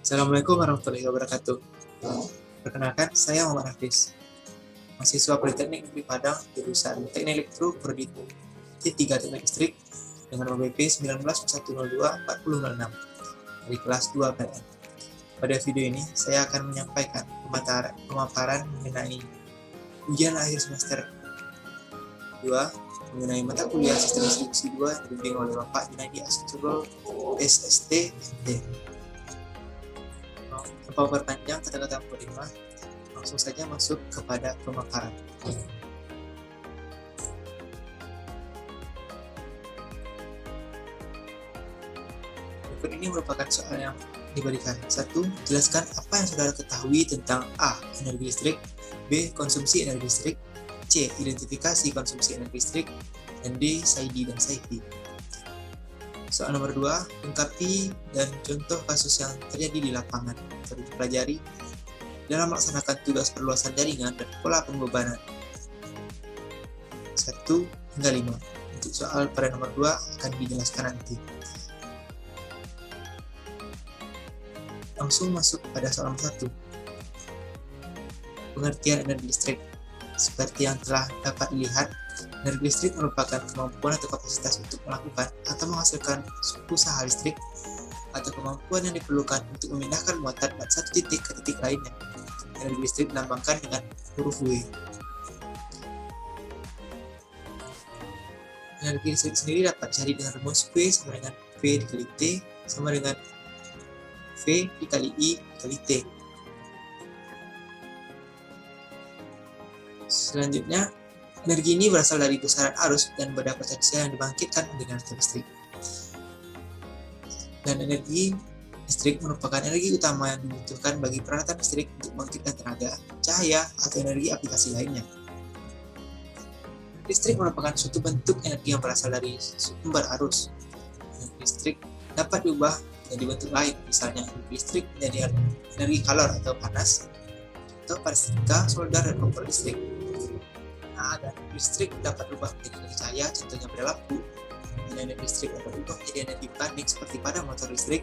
Assalamualaikum warahmatullahi wabarakatuh. Perkenalkan, saya Muhammad Hafiz, mahasiswa Politeknik Negeri Padang, jurusan Teknik Elektro Prodi T3 Teknik Listrik dengan OBP 19.102.4006 dari kelas 2 PLN. Pada video ini, saya akan menyampaikan pemaparan mengenai ujian akhir semester 2 mengenai mata kuliah Sistem Distribusi 2 yang dibimbing oleh Bapak Junaidi Asturul SST MD. Tanpa berpanjang kata-kata mukadimah, langsung saja masuk kepada pemaparan. Berikut ini merupakan soal yang diberikan. 1. Jelaskan apa yang saudara ketahui tentang A. Energi listrik, B. Konsumsi energi listrik, C. Identifikasi konsumsi energi listrik, dan D. SAIDI dan SAIFI. Soal nomor 2, lengkapi dan contoh kasus yang terjadi di lapangan atau dipelajari dalam melaksanakan tugas perluasan jaringan dan pola pembebanan. 1 hingga 5. Untuk soal pada nomor 2 akan dijelaskan nanti. Langsung masuk pada soal nomor 1. Pengertian energi listrik. Seperti yang telah dapat dilihat, energi listrik merupakan kemampuan atau kapasitas untuk melakukan atau menghasilkan usaha listrik atau kemampuan yang diperlukan untuk memindahkan muatan dari satu titik ke titik lainnya. Energi listrik dilambangkan dengan huruf W. Energi listrik sendiri dapat dicari dengan rumus Q sama dengan V dikali T sama dengan V dikali I dikali T. Selanjutnya, energi ini berasal dari besaran arus dan benda potensial yang dibangkitkan dengan listrik. Dan energi listrik merupakan energi utama yang dibutuhkan bagi peralatan listrik untuk membangkitkan tenaga, cahaya, atau energi aplikasi lainnya. Listrik merupakan suatu bentuk energi yang berasal dari sumber arus. Energi listrik dapat diubah menjadi bentuk lain, misalnya energi listrik menjadi energi kalor atau panas, atau parasetika, solder, dan kompor listrik. Dan listrik dapat berubah menjadi energi cahaya, contohnya pada lampu. Dan energi listrik dapat berubah menjadi energi mekanik seperti pada motor listrik.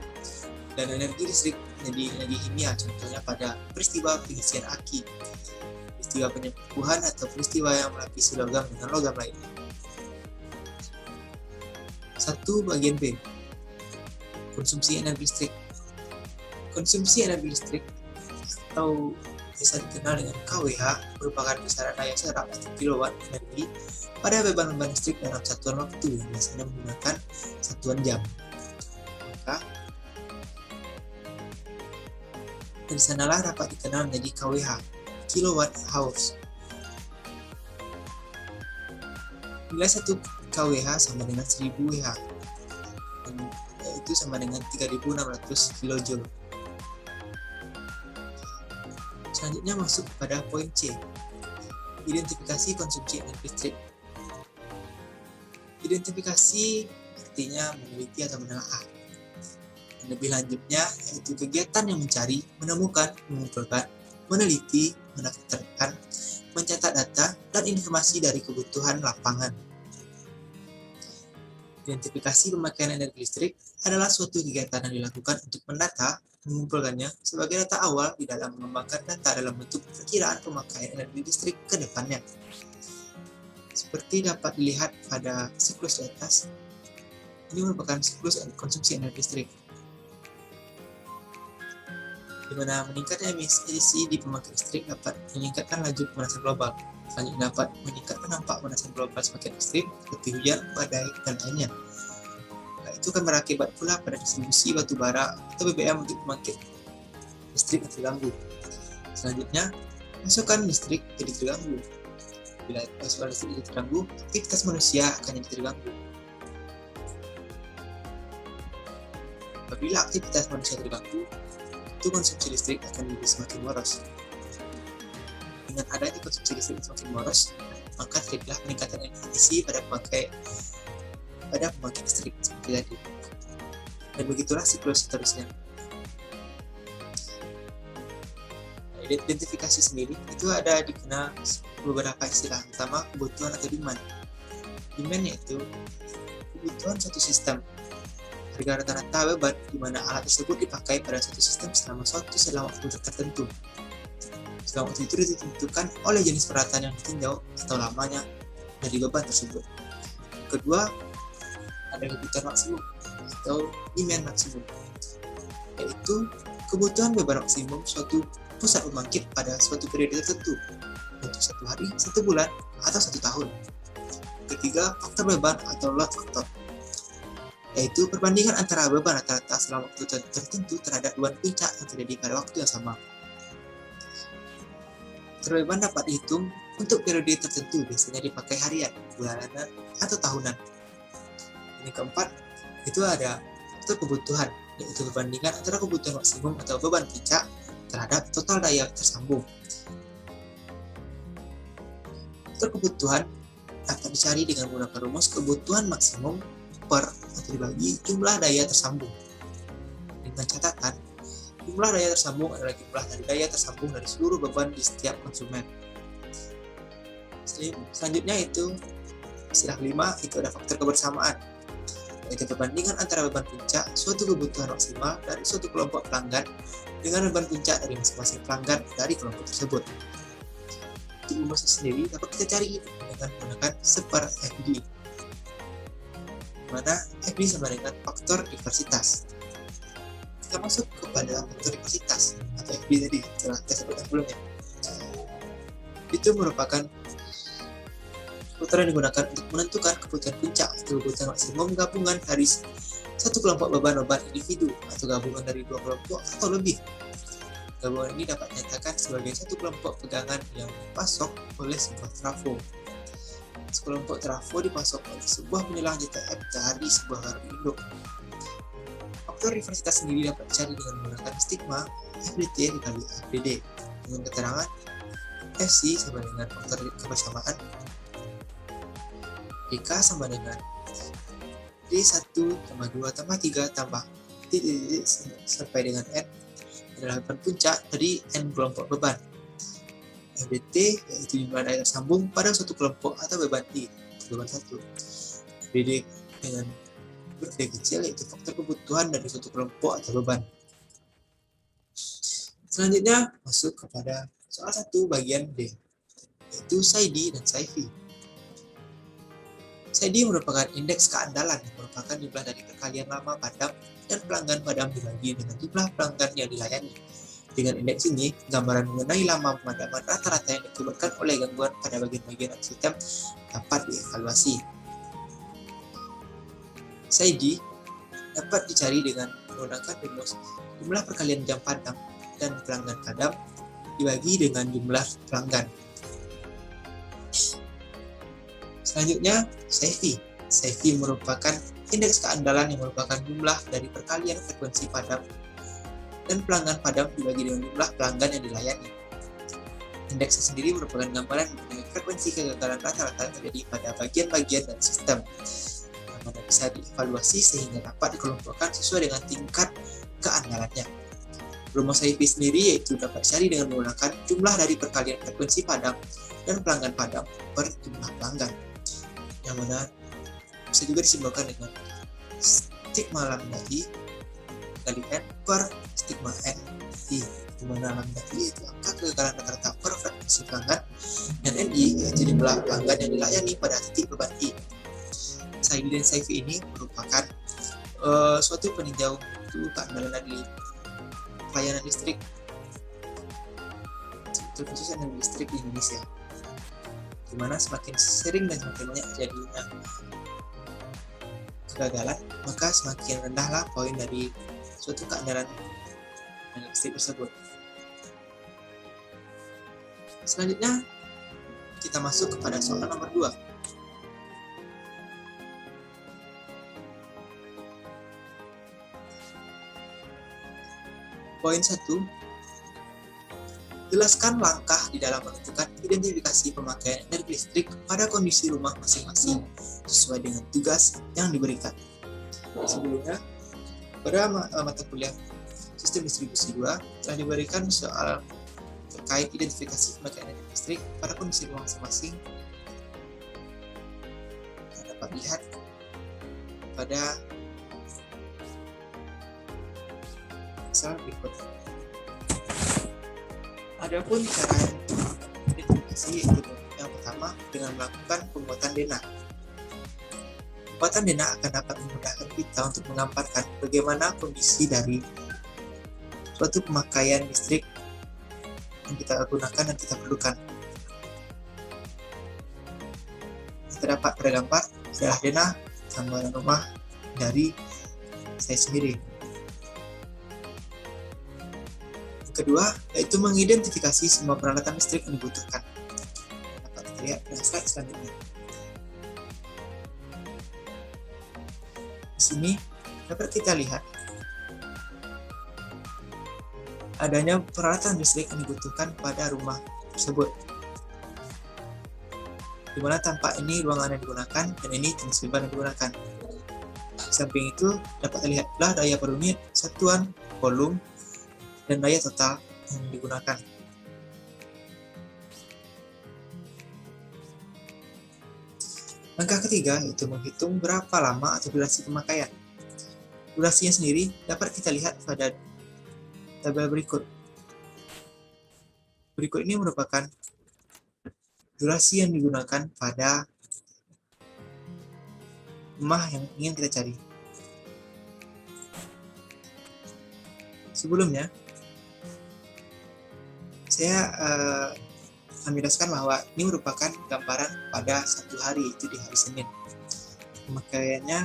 Dan energi listrik menjadi energi kimia, contohnya pada peristiwa pengisian aki, peristiwa penyembuhan, atau peristiwa yang melapisi logam dengan logam lainnya. 1 bagian B. Konsumsi energi listrik. Konsumsi energi listrik atau biasa dikenal dengan KWH merupakan besaran daya serap atau kilowatt energi pada beban listrik dalam satuan waktu yang biasanya menggunakan satuan jam. Maka dari sanalah dapat dikenal menjadi KWH, kilowatt hours. Nilai 1 KWH sama dengan 1000 WH, yaitu sama dengan 3600 kJ. Selanjutnya masuk pada poin C, identifikasi konsumsi energi listrik. Identifikasi artinya meneliti atau menelaah. Lebih lanjutnya yaitu kegiatan yang mencari, menemukan, mengumpulkan, meneliti, mendaftarkan, mencatat data, dan informasi dari kebutuhan lapangan. Identifikasi pemakaian energi listrik adalah suatu kegiatan yang dilakukan untuk mendata, mengumpulkannya sebagai data awal di dalam mengembangkan data dalam bentuk perkiraan pemakaian energi listrik ke depannya. Seperti dapat dilihat pada siklus di atas, ini merupakan siklus konsumsi energi listrik, di mana meningkatnya emisi di pembangkit listrik dapat meningkatkan laju pemanasan global. Selanjutnya dapat meningkatkan dampak pemanasan global semakin ekstrim, seperti hujan, badai, dan lainnya. Itu akan berakibat pula pada distribusi batu bara atau BBM untuk pembangkit listrik yang terganggu. Selanjutnya, pasokan listrik jadi terganggu. Bila pasokan listrik jadi terganggu, aktivitas manusia akan jadi terganggu. Apabila aktivitas manusia terganggu, itu konsumsi listrik akan menjadi semakin boros. Dengan adanya konsumsi listrik semakin boros, maka terjadilah peningkatan emisi pada pembangkit listrik seperti tadi. Dan begitulah siklus seterusnya. Identifikasi sendiri itu ada dikenal beberapa istilah, pertama kebutuhan atau demand. Demand yaitu kebutuhan suatu sistem, harga rata-rata beban di mana alat tersebut dipakai pada suatu sistem selama waktu tertentu. Selama waktu itu ditentukan oleh jenis peralatan yang ditinjau atau lamanya dari beban tersebut. Kedua, ada kebutuhan maksimum atau demand maksimum, yaitu kebutuhan beban maksimum suatu pusat pembangkit pada suatu periode tertentu untuk 1 hari, 1 bulan, atau 1 tahun. Ketiga, faktor beban atau load factor, yaitu perbandingan antara beban rata-rata selama waktu tertentu terhadap beban puncak yang terjadi pada waktu yang sama. Faktor beban dapat dihitung untuk periode tertentu, biasanya dipakai harian, bulanan, atau tahunan. Yang keempat, itu ada faktor kebutuhan, yaitu perbandingan antara kebutuhan maksimum atau beban puncak terhadap total daya tersambung. Faktor kebutuhan dapat dicari dengan menggunakan rumus kebutuhan maksimum per atau dibagi jumlah daya tersambung. Dengan catatan, jumlah daya tersambung adalah jumlah dari daya tersambung dari seluruh beban di setiap konsumen. Selanjutnya itu istilah kelima, itu ada faktor kebersamaan, yaitu perbandingan antara beban puncak suatu kebutuhan maksimal dari suatu kelompok pelanggan dengan beban puncak dari masing-masing pelanggan dari kelompok tersebut. Untuk rumusnya sendiri dapat kita cari dengan menggunakan seper FD, mana FD sama dengan faktor diversitas. Kita masuk kepada faktor diversitas atau FD tadi telah kita sebutkan sebelumnya. Itu merupakan faktor yang digunakan untuk menentukan kebutuhan puncak atau kebutuhan maksimum gabungan dari satu kelompok beban individu atau gabungan dari 2 kelompok atau lebih. Gabungan ini dapat dinyatakan sebagai satu kelompok pegangan yang dipasok oleh sebuah trafo. Sekelompok trafo dipasok oleh sebuah penyelang JTF dari sebuah gardu induk. Faktor diversitas sendiri dapat dicari dengan menggunakan stigma FDT dikali FDD dengan keterangan FC sama dengan faktor kebersamaan, DK sama dengan D1, 2, 3 tambah titik sampai dengan N adalah beban puncak dari N kelompok beban. FDT yaitu jumlah daya tersambung pada suatu kelompok atau beban I, beban 1. FDD dengan huruf D kecil yaitu faktor kebutuhan dari suatu kelompok atau beban. Selanjutnya masuk kepada soal 1 bagian D, yaitu SAIDI dan SAIFI. SAIDI merupakan indeks keandalan yang merupakan jumlah dari perkalian lama padam dan pelanggan padam dibagi dengan jumlah pelanggan yang dilayani. Dengan indeks ini, gambaran mengenai lama pemadaman rata-rata yang diakibatkan oleh gangguan pada bagian-bagian sistem dapat dievaluasi. SAIDI dapat dicari dengan menggunakan rumus jumlah perkalian jam padam dan pelanggan padam dibagi dengan jumlah pelanggan. Selanjutnya, SAIFI. SAIFI merupakan indeks keandalan yang merupakan jumlah dari perkalian frekuensi padam dan pelanggan padam dibagi dengan jumlah pelanggan yang dilayani. Indeks sendiri merupakan gambaran mengenai frekuensi kegagalan rata-rata yang terjadi pada bagian-bagian dan sistem, yang mana bisa dievaluasi sehingga dapat dikelompokkan sesuai dengan tingkat keandalannya. Rumus SAIFI sendiri yaitu dapat dicari dengan menggunakan jumlah dari perkalian frekuensi padam dan pelanggan padam per jumlah pelanggan, yang mana bisa juga disimbolkan dengan stigma lambda I kali N per stigma N I, di mana lambda I itu angka kegagalan rata-rata per frekuensi pelanggan dan NI yaitu jumlah pelanggan yang dilayani pada titik beban I. SAIDI dan SAIFI ini merupakan suatu peninjau untuk keandalan di pelayanan listrik, terkhusus energi listrik di Indonesia, di mana semakin sering dan semakin banyak terjadinya kegagalan, maka semakin rendahlah poin dari suatu keandalan energi listrik tersebut. Selanjutnya, kita masuk kepada soal nomor 2. Poin 1. Jelaskan langkah di dalam menentukan identifikasi pemakaian energi listrik pada kondisi rumah masing-masing sesuai dengan tugas yang diberikan. Sebelumnya, pada mata kuliah Sistem Distribusi 2 telah diberikan soal terkait identifikasi pemakaian energi listrik pada kondisi rumah masing-masing. Kita dapat lihat pada pasal berikut. Adapun cara identifikasi yaitu yang pertama dengan melakukan pembuatan denah. Pembuatan denah akan dapat memudahkan kita untuk menggambarkan bagaimana kondisi dari suatu pemakaian listrik yang kita gunakan dan kita perlukan. Yang terdapat pada gambar adalah denah gambaran rumah dari saya sendiri. Kedua, yaitu mengidentifikasi semua peralatan listrik yang dibutuhkan. Dapat kita lihat pada slide selanjutnya. Di sini dapat kita lihat adanya peralatan listrik yang dibutuhkan pada rumah tersebut. Di mana tampak ini ruangan yang digunakan dan ini jenis beban yang digunakan. Di samping itu dapat terlihat pula daya per unit, satuan, volume, dan daya total yang digunakan. Langkah ketiga yaitu menghitung berapa lama atau durasi pemakaian. Durasinya sendiri dapat kita lihat pada tabel berikut. Berikut ini merupakan durasi yang digunakan pada rumah yang ingin kita cari. Sebelumnya, saya menjelaskan bahwa ini merupakan gambaran pada satu hari, itu di hari Senin. Pemakaiannya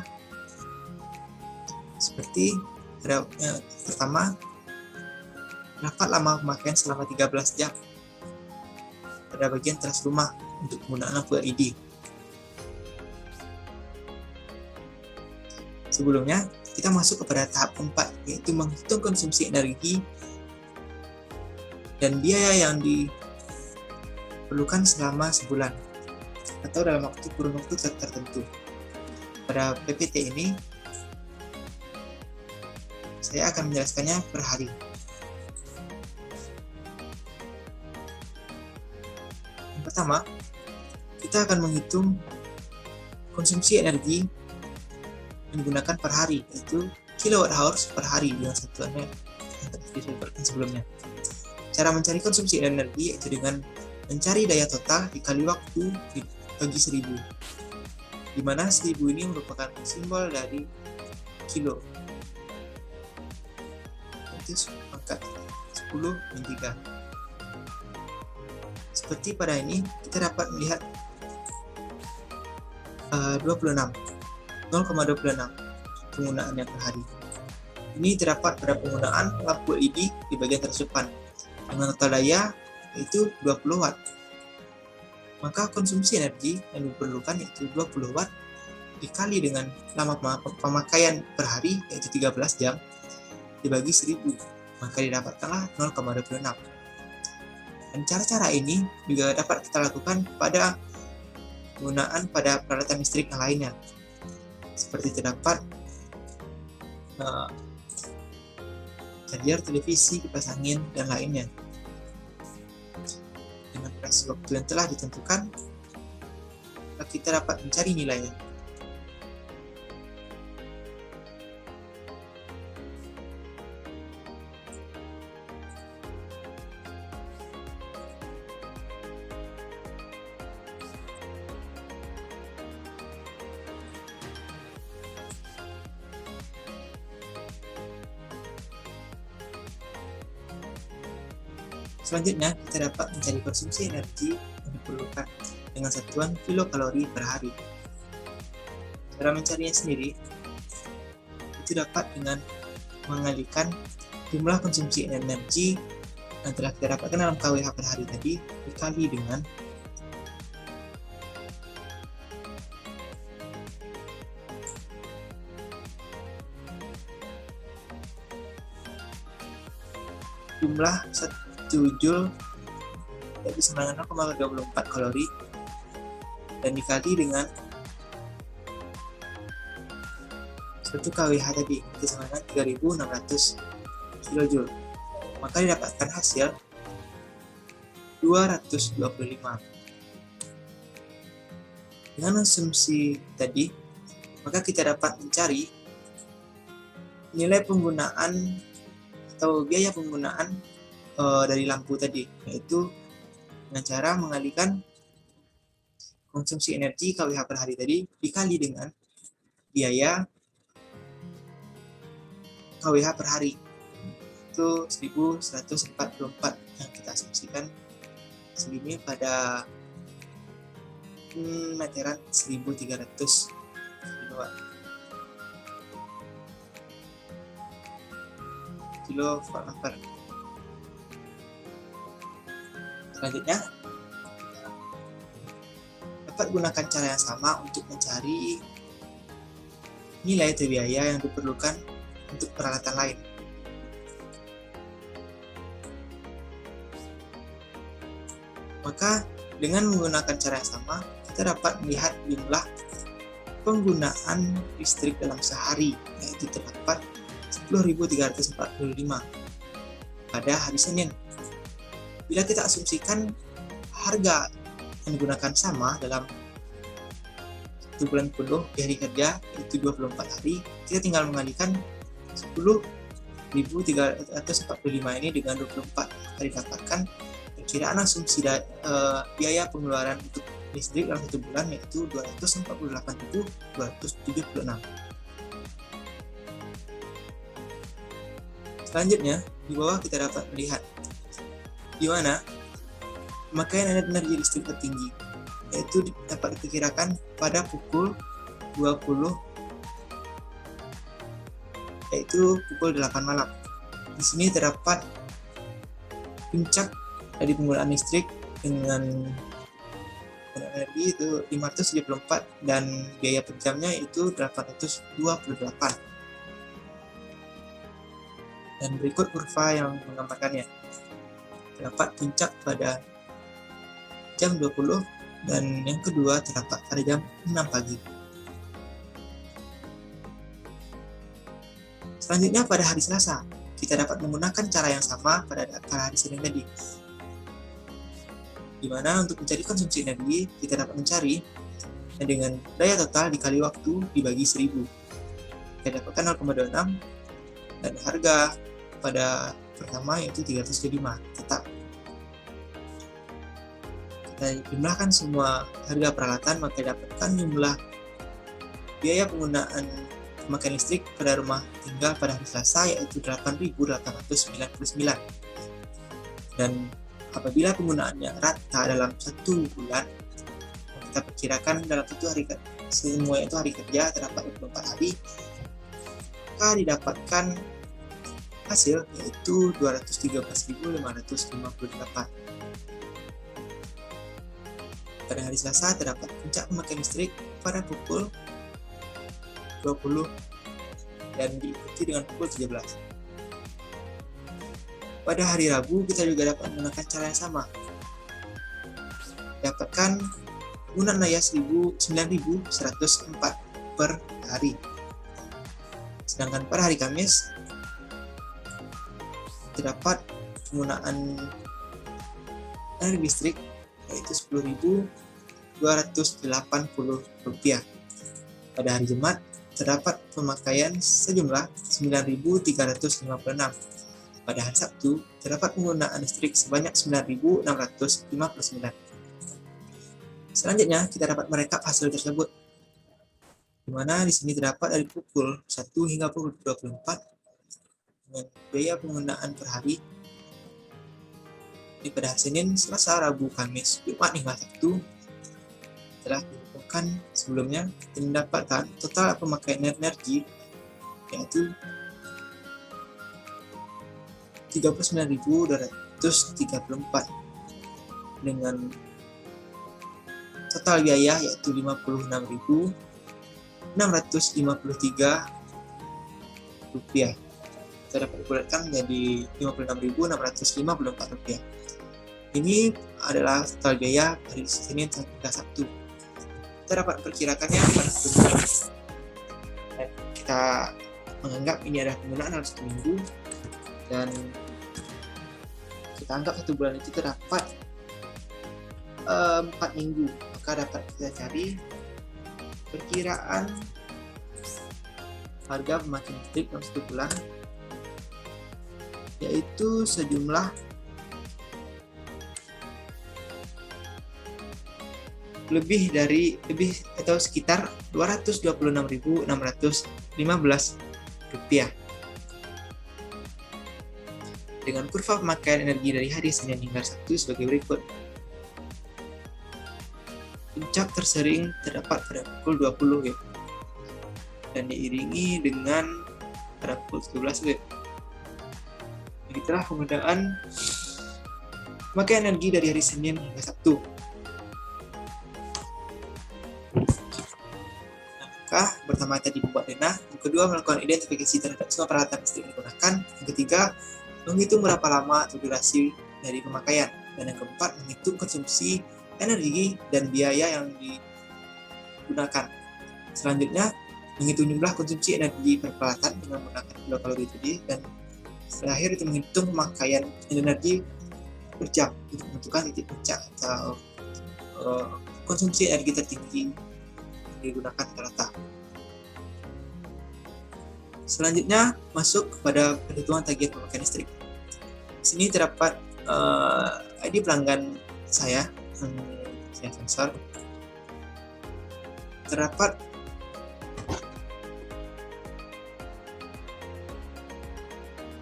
seperti pertama, dapat lama pemakaian selama 13 jam pada bagian teras rumah untuk penggunaan lampu LED. Sebelumnya, kita masuk kepada tahap keempat, yaitu menghitung konsumsi energi dan biaya yang diperlukan selama sebulan atau dalam kurun waktu tertentu. Pada PPT ini, saya akan menjelaskannya per hari. Yang pertama, kita akan menghitung konsumsi energi yang digunakan per hari, yaitu kilowatt-hours per hari dengan satuannya yang tadi disebutkan sebelumnya. Cara mencari konsumsi energi yaitu dengan mencari daya total dikali waktu bagi 1000, di mana 1000 ini merupakan simbol dari kilo, itu pangkat 10 min 3. Seperti pada ini kita dapat melihat 0,26 penggunaannya per hari. Ini terdapat pada penggunaan lampu LED di bagian terdepan dengan total daya yaitu 20 watt. Maka konsumsi energi yang diperlukan yaitu 20 watt dikali dengan lama pemakaian per hari yaitu 13 jam dibagi 1000, maka didapatkanlah 0,26. Dan cara-cara ini juga dapat kita lakukan pada penggunaan pada peralatan listrik yang lainnya, seperti terdapat charger, televisi, kipas angin, dan lainnya. Dengan durasi waktu yang telah ditentukan, kita dapat mencari nilainya. Selanjutnya, kita dapat mencari konsumsi energi yang diperlukan dengan satuan kilokalori per hari. Cara mencarinya sendiri itu dapat dengan mengalihkan jumlah konsumsi energi yang telah kita dapatkan dalam kWh per hari tadi dikali dengan jumlah 1 joule yaitu sama dengan 0,24 kalori dan dikali dengan 1 kWh tadi itu sama dengan 3600 kJ, maka didapatkan hasil 225. Dengan konsumsi tadi, maka kita dapat mencari nilai penggunaan atau biaya penggunaan dari lampu tadi, yaitu dengan cara mengalihkan konsumsi energi kWh per hari tadi dikali dengan biaya kWh per hari, itu 1144 yang kita asumsikan segini pada meteran 1300 kilowatt ampere. Selanjutnya, dapat gunakan cara yang sama untuk mencari nilai atau biaya yang diperlukan untuk peralatan lain. Maka dengan menggunakan cara yang sama, kita dapat melihat jumlah penggunaan listrik dalam sehari, yaitu terdapat 10.345 pada hari Senin. Bila kita asumsikan harga yang digunakan sama dalam 1 bulan penuh di hari kerja, yaitu 24 hari, kita tinggal mengalihkan 10.345 ini dengan 24, kita dapatkan perkiraan asumsi biaya pengeluaran untuk listrik dalam 1 bulan, yaitu 248.276. Selanjutnya, di bawah kita dapat melihat di mana pemakaian energi listrik tertinggi, yaitu dapat diperkirakan pada pukul 20, yaitu pukul 8 malam. Di sini terdapat puncak dari penggunaan listrik dengan energi itu 574 dan biaya per jamnya itu 828. Dan berikut kurva yang menggambarkannya. Terdapat puncak pada jam 20 dan yang kedua terdapat pada jam 6 pagi. Selanjutnya pada hari Selasa, kita dapat menggunakan cara yang sama pada hari Senin tadi. Di mana untuk mencari konsumsi energi, kita dapat mencari dengan daya total dikali waktu dibagi 1000. Kita dapatkan 0,26 dan harga pada pertama yaitu 305 tetap. Kita jumlahkan semua harga peralatan, maka dapatkan jumlah biaya penggunaan pemakaian listrik pada rumah tinggal pada hari Selasa yaitu 8.899. Dan apabila penggunaannya rata dalam 1 bulan, kita perkirakan dalam 1 hari semua itu hari kerja terdapat 24 hari, maka didapatkan hasil yaitu 213.558. Pada hari Selasa terdapat puncak pemakaian listrik pada pukul 20 dan diikuti dengan pukul 17. Pada hari Rabu kita juga dapat menggunakan cara yang sama. Dapatkan penggunaan daya 9.104 per hari. Sedangkan pada hari Kamis terdapat penggunaan energi listrik yaitu Rp10.280. Pada hari Jumat terdapat pemakaian sejumlah 9.356. Pada hari Sabtu terdapat penggunaan listrik sebanyak 9.659. Selanjutnya kita dapat merekap hasil tersebut, di mana di sini terdapat dari pukul 1 hingga pukul 24 dengan biaya penggunaan per hari ini pada Senin, Selasa, Rabu, Kamis, Jumat hingga Sabtu telah dilakukan sebelumnya dan mendapatkan total pemakaian energi yaitu 39.234 dengan total biaya yaitu 56.653 rupiah. Kita dapat bulatkan menjadi 56.654 rupiah. Ini adalah total biaya dari Senin hingga Sabtu. Kita dapat memperkirakannya pada 1 bulan. Kita menganggap ini adalah penggunaan dalam 1 minggu dan kita anggap 1 bulan itu terdapat 4 minggu, maka dapat kita cari perkiraan harga pemakaian listrik dalam 1 bulan yaitu sejumlah lebih atau sekitar Rp226.615 dengan kurva pemakaian energi dari hari Senin hingga Sabtu sebagai berikut. Puncak tersering terdapat pada pukul 20 WIB dan diiringi dengan pada pukul 17 WIB. Begitulah penggunaan pemakaian energi dari hari Senin hingga Sabtu. Langkah pertama tadi membuat denah, yang kedua melakukan identifikasi terhadap semua peralatan listrik yang digunakan, yang ketiga menghitung berapa lama atau durasi dari pemakaian, dan yang keempat menghitung konsumsi energi dan biaya yang digunakan. Selanjutnya menghitung jumlah konsumsi energi per peralatan dengan menggunakan kilokalori tadi, dan terakhir itu menghitung pemakaian energi per jam untuk menentukan titik puncak atau konsumsi energi tertinggi yang digunakan rata-rata. Selanjutnya masuk kepada perhitungan tagihan pemakaian listrik. Di sini terdapat ID pelanggan saya sensor. Terdapat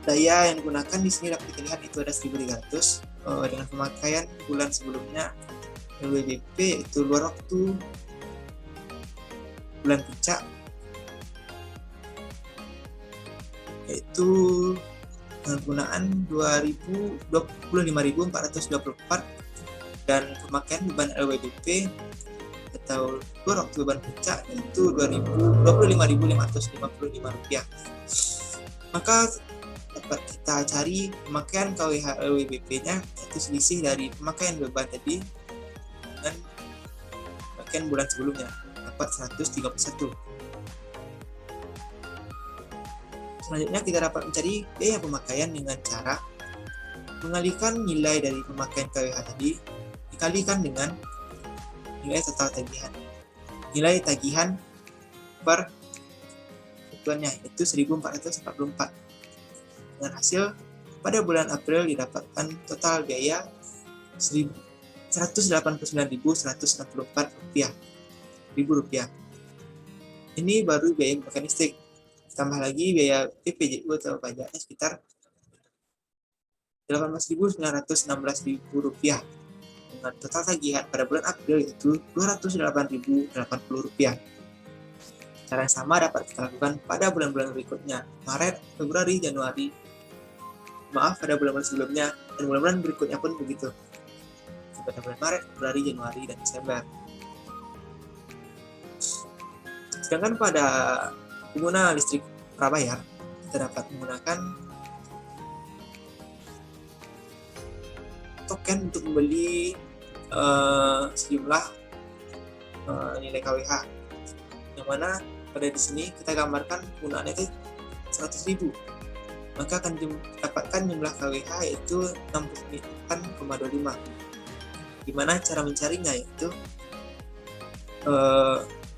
daya yang digunakan di sini dapat dilihat itu ada 1.300 dengan pemakaian bulan sebelumnya LWBP itu luar waktu bulan puncak yaitu penggunaan 25.424 dan pemakaian beban LWBP atau luar waktu beban puncak yaitu 25.555 rupiah. Maka dapat kita cari pemakaian KWH LWBP-nya yaitu selisih dari pemakaian beban tadi dengan pemakaian bulan sebelumnya dapat 131. Selanjutnya kita dapat mencari biaya pemakaian dengan cara mengalihkan nilai dari pemakaian KWH tadi dikalikan dengan nilai total tagihan. Nilai tagihan per kebutuhannya itu 1.444. Dengan hasil pada bulan April didapatkan total biaya Rp189.164. Ini baru biaya pemakaian listrik. Tambah lagi biaya PPJU atau pajaknya sekitar Rp18.916.000 dengan total tagihan pada bulan April itu Rp208.080. Cara yang sama dapat kita lakukan pada bulan-bulan berikutnya, Maret, Februari, Januari, pada bulan-bulan sebelumnya, dan bulan-bulan berikutnya pun begitu pada bulan Maret, Februari, Januari, dan Desember. Sedangkan pada pengguna listrik prabayar kita dapat menggunakan token untuk membeli sejumlah nilai KWH, yang mana pada di sini kita gambarkan penggunaannya itu 100.000, maka akan dapatkan jumlah KWH yaitu 69,25. Gimana cara mencarinya, yaitu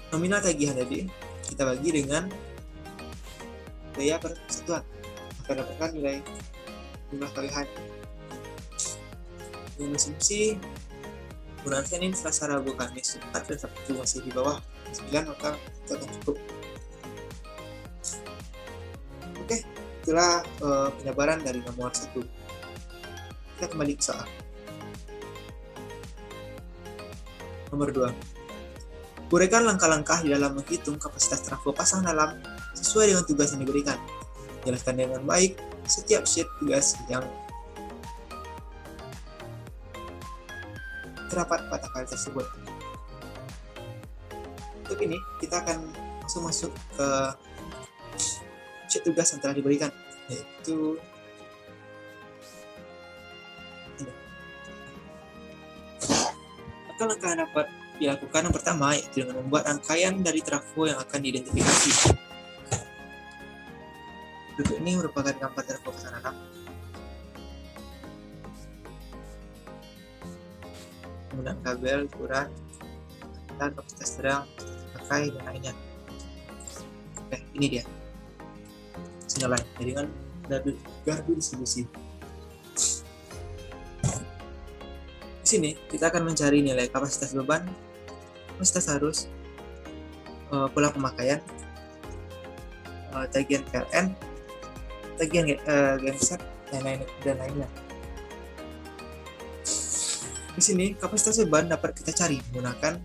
nominal tagihan tadi kita bagi dengan biaya per satuan, maka dapatkan nilai jumlah KWH. Dengan asumsi bulan Senin, Selasa, Rabu, Kamis, Jumat, dan Sabtu masih di bawah 9, maka itu akan cukup. Oke, itulah penjabaran dari nomor 1. Kita kembali ke soal. Nomor 2. Uraikan langkah-langkah di dalam menghitung kapasitas trafo pasang dalam sesuai dengan tugas yang diberikan. Jelaskan dengan baik setiap sheet tugas yang terdapat pada file tersebut. Untuk ini, kita akan langsung masuk ke sheet tugas yang telah diberikan, yaitu ini. Langkah-langkah yang dapat dilakukan yang pertama yaitu dengan membuat rangkaian dari trafo yang akan diidentifikasi. Berikut ini merupakan gambar trafo pasang dalam. Penggunaan kabel, ukuran, dan kapasitas terang, pakai, dan lainnya. Oke, ini dia. Senyalan. Jadi kan gardu distribusi. Di sini kita akan mencari nilai kapasitas beban, kapasitas arus, pola pemakaian, tagihan PLN, tagihan genset, dan lainnya. Di sini kapasitas beban dapat kita cari menggunakan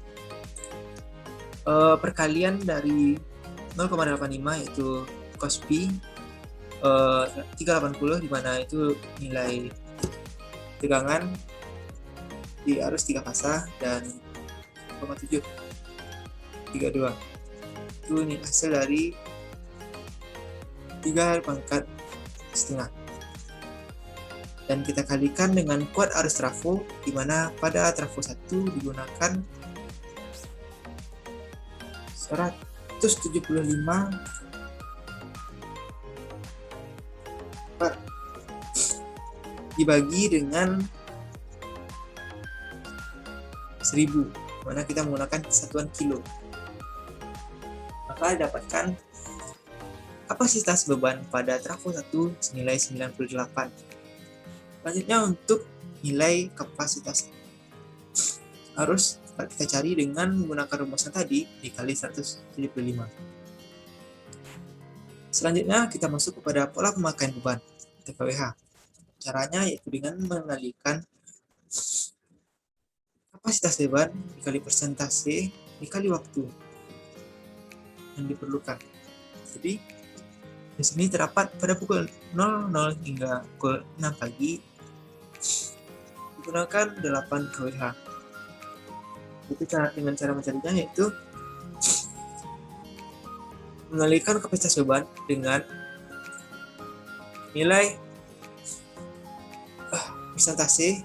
perkalian dari 0,85 yaitu cos P 380, di mana itu nilai tegangan di arus 3 fasa, dan 0,732 itu ini hasil dari 3 pangkat setengah, dan kita kalikan dengan kuat arus trafo, di mana pada trafo 1 digunakan 175 dibagi dengan 1000, mana kita menggunakan satuan kilo, maka dapatkan kapasitas beban pada trafo 1 senilai 98. Selanjutnya untuk nilai kapasitas arus dapat kita cari dengan menggunakan rumusan tadi dikali 175. Selanjutnya kita masuk kepada pola pemakaian beban atau KWH. Caranya yaitu dengan mengalihkan kapasitas beban dikali persentase dikali waktu yang diperlukan. Jadi di sini terdapat pada pukul 00 hingga pukul 6 pagi digunakan 8 kWh. Itu dengan cara mencarinya yaitu mengalihkan kapasitas beban dengan nilai persentase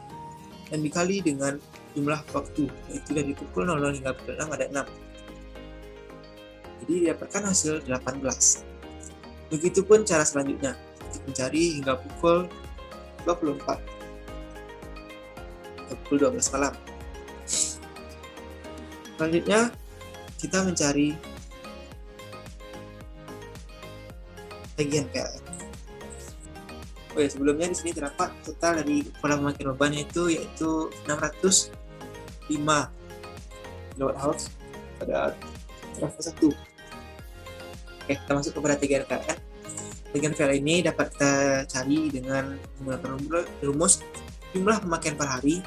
dan dikali dengan jumlah waktu, yaitu dari pukul 00 hingga pukul 6 ada 6. Jadi didapatkan hasil 18. Begitupun cara selanjutnya untuk mencari hingga pukul 24 atau pukul 12 malam. Selanjutnya kita mencari tagihan PLN. Oh ya, sebelumnya di sini terdapat total dari pola pemakaian beban yaitu 605 kWh pada trafo 1. Oke, kita masuk kepada tagihan PLN. Tagihan PLN ini dapat kita cari dengan menggunakan rumus jumlah pemakaian per hari,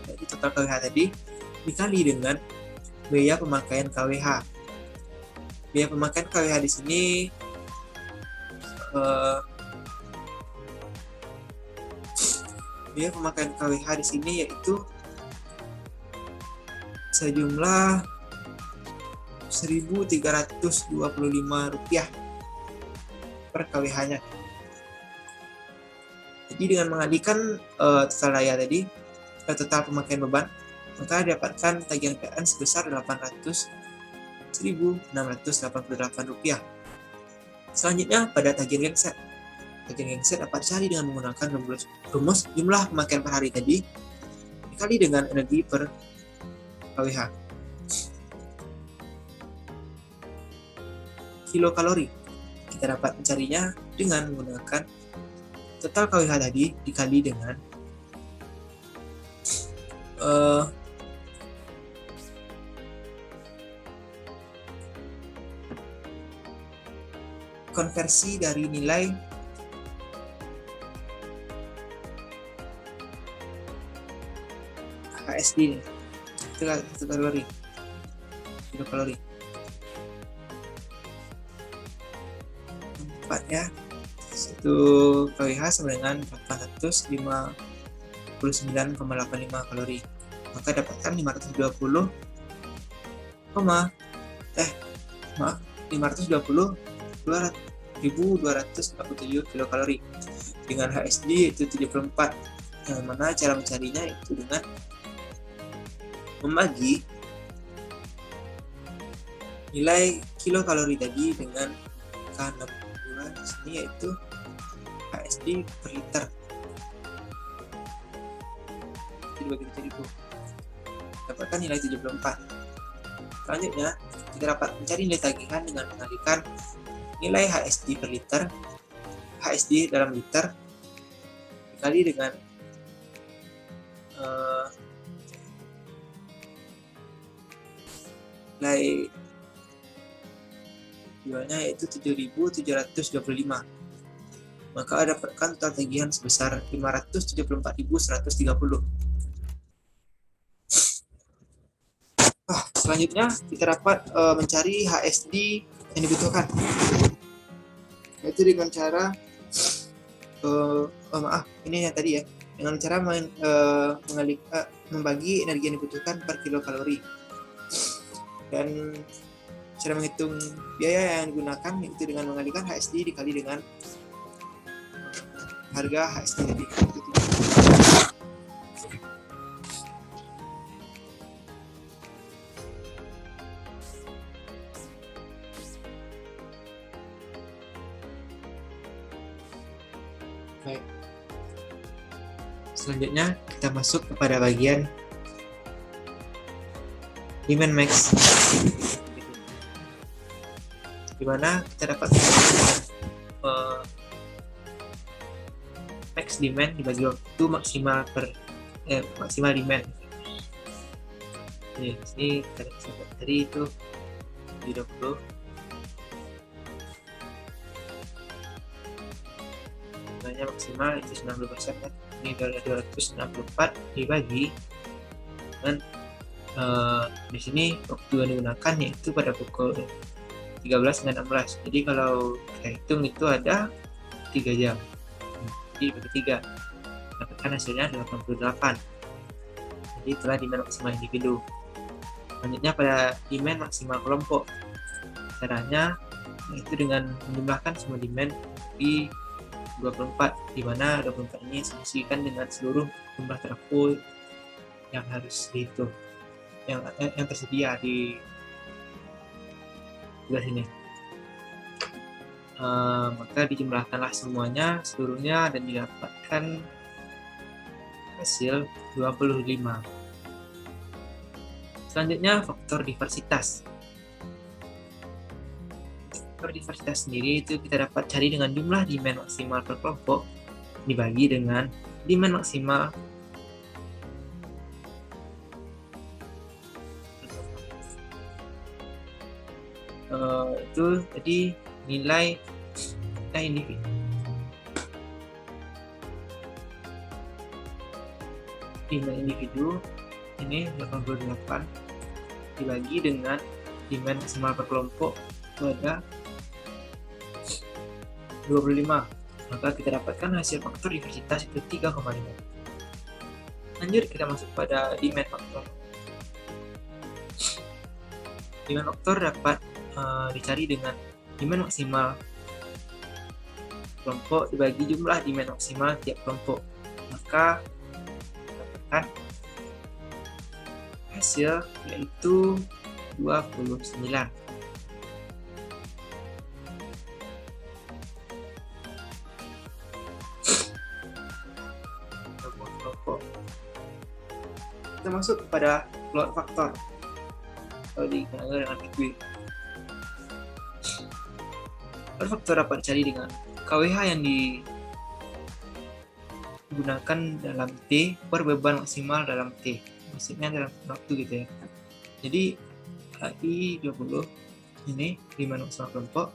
yaitu total KWH tadi dikali dengan biaya pemakaian KWH. Biaya pemakaian KWH di sini biaya pemakaian KWH di sini yaitu sejumlah Rp1.325 per KWH-nya. Jadi dengan mengalihkan total daya tadi ke total pemakaian beban, maka dapatkan tagihan PLN sebesar Rp800.688. Selanjutnya pada tagihan genset. Tagihan genset dapat dicari dengan menggunakan rumus jumlah pemakaian per hari tadi dikali dengan energi per kWh. Kilokalori. Kita dapat mencarinya dengan menggunakan total KWH tadi dikali dengan konversi dari nilai HSD, itu kalori, kilokalori. 4 ya, 1 kWh sama dengan 859,85 kalori, maka dapatkan 520,247 kilokalori dengan HSD itu 74, yang mana cara mencarinya itu dengan membagi nilai kilokalori tadi dengan K62 di sini yaitu HSD per liter. Dibagi 7.000 dapatkan nilai 74. Selanjutnya kita dapat mencari nilai tagihan dengan mengalihkan nilai HSD per liter HSD dalam liter dikali dengan nilai jualnya yaitu 7.725, maka dapatkan total tagihan sebesar 574.130. Selanjutnya kita dapat mencari HSD yang dibutuhkan, yaitu dengan cara ini yang tadi ya, dengan cara membagi energi yang dibutuhkan per kilokalori, dan cara menghitung biaya yang digunakan yaitu dengan mengalikan HSD dikali dengan harga HSD tadi. Baik. Selanjutnya kita masuk kepada bagian demand max, di mana kita dapat max demand dibagi waktu maksimal maksimal demand. Ini kita dapat tadi itu 20. Nilainya maksimal itu 90% kan. Ini adalah 264 dibagi dengan di sini waktu yang digunakan yaitu pada pukul 13.16. Jadi kalau kita hitung itu ada 3 jam. Jadi bagi 3 dapatkan hasilnya 88. Jadi itulah demand maksimal individu. Selanjutnya pada demand maksimal kelompok, caranya yaitu dengan menjumlahkan semua demand di 24, di mana 24 ini disisikan dengan seluruh jumlah trafo yang harus dihitung, yang tersedia di sebelah sini. Maka dijumlahkanlah semuanya seluruhnya dan didapatkan hasil 25. Selanjutnya faktor diversitas. Faktor diversitas sendiri itu kita dapat cari dengan jumlah demand maksimal per kelompok dibagi dengan demand maksimal itu tadi nilai individu. Demand individu ini 88 dibagi dengan demand maksimal per kelompok itu ada 25, maka kita dapatkan hasil faktor diversitas itu 3,5. Lanjut kita masuk pada demand faktor. Demand faktor dapat dicari dengan demand maksimal kelompok dibagi jumlah demand maksimal tiap kelompok, maka dapatkan hasil yaitu 29. Kita masuk kepada load factor atau dikenal dengan PQ. Load factor dapat dicari dengan KWH yang digunakan dalam T per beban maksimal dalam T, maksudnya dalam waktu gitu ya. Jadi AI20 ini demand maksimal kelompok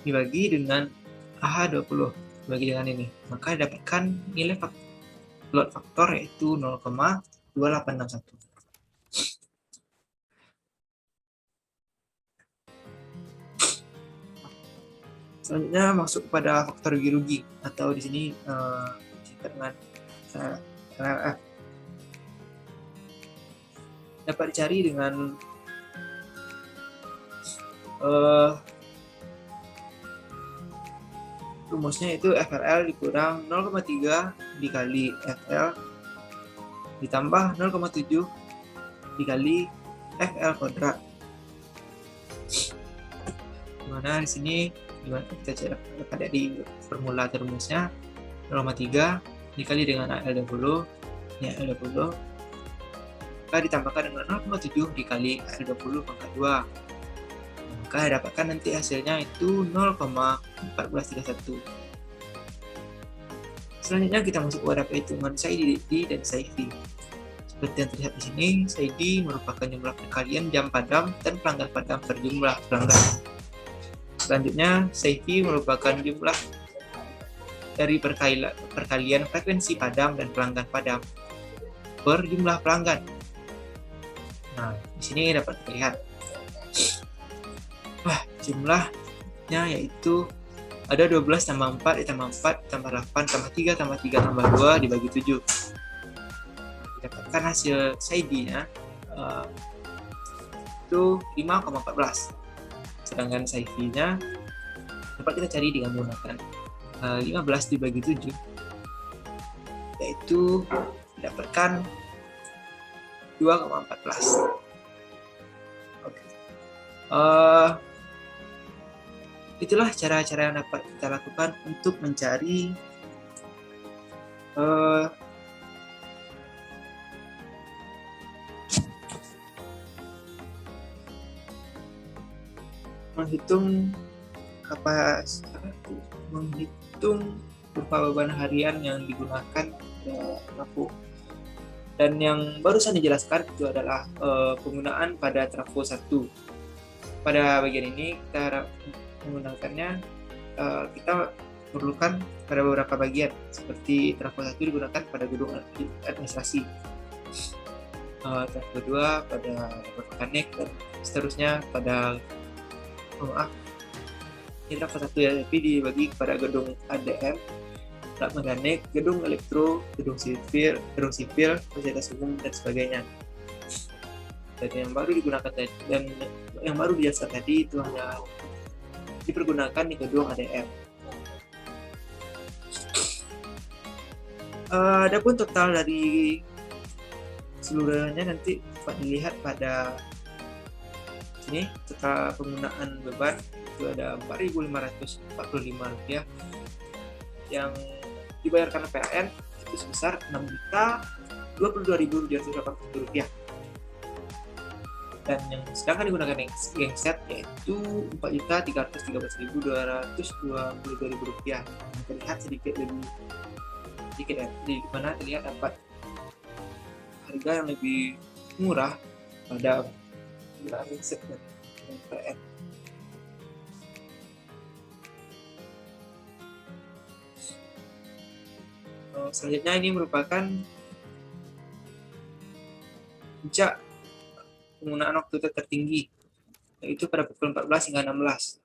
dibagi dengan AH20 dibagi dengan ini, maka dapatkan nilai load factor yaitu 0,2861. Selanjutnya masuk pada faktor rugi-rugi atau di sini disingkat dengan RLF. Dapat dicari dengan rumusnya itu FRL dikurang 0,3 dikali FL ditambah 0,7 dikali FL kuadrat. Dimana di sini kita ada di formula rumusnya 0,3 dikali dengan AL20, ya AL20 maka ditambahkan dengan 0,7 dikali AL20 pangkat 2, maka dapatkan nanti hasilnya itu 0,1431. Selanjutnya kita masuk pada perhitungan SAIDI dan SAIFI. Seperti yang terlihat di sini, SAIDI merupakan jumlah perkalian jam padam dan pelanggan padam per jumlah pelanggan. Selanjutnya, SAIFI merupakan jumlah dari perkalian frekuensi padam dan pelanggan padam per jumlah pelanggan. Nah, di sini dapat terlihat jumlahnya yaitu ada 12 tambah 4 ditambah 4 tambah 8 tambah 3 tambah 3 tambah 2 dibagi 7. Dapatkan hasil SAIDI-nya itu 5,14. Sedangkan SAIFI-nya dapat kita cari dengan menggunakan 15 dibagi 7, yaitu didapatkan 2,14. Oke. Itulah cara-cara yang dapat kita lakukan untuk mencari menghitung berupa beban harian yang digunakan trafo. Dan yang barusan dijelaskan itu adalah penggunaan pada trafo 1. Pada bagian ini kita menggunakannya, kita perlukan pada beberapa bagian, seperti trafo 1 digunakan pada gedung administrasi, trafo 2 pada mekanik, dan seterusnya pada ini trafo 1 ya, tapi dibagi kepada gedung ADM, lab mekanik, gedung elektro, gedung sipil, fasilitas umum, dan sebagainya. Dan yang baru digunakan tadi, dan yang baru dijelaskan tadi itu hanya dipergunakan di gedung ADM. Adapun total dari seluruhnya nanti dapat dilihat pada sini. Total penggunaan beban itu ada Rp4.545 yang dibayarkan PLN itu sebesar Rp6.022.280, dan yang sedangkan digunakan genset yaitu Rp4.313.222. Terlihat sedikit ya, di mana terlihat dapat harga yang lebih murah pada genset dan PLN. Selanjutnya ini merupakan puncak penggunaan waktu tertinggi, yaitu pada pukul 14 hingga 16.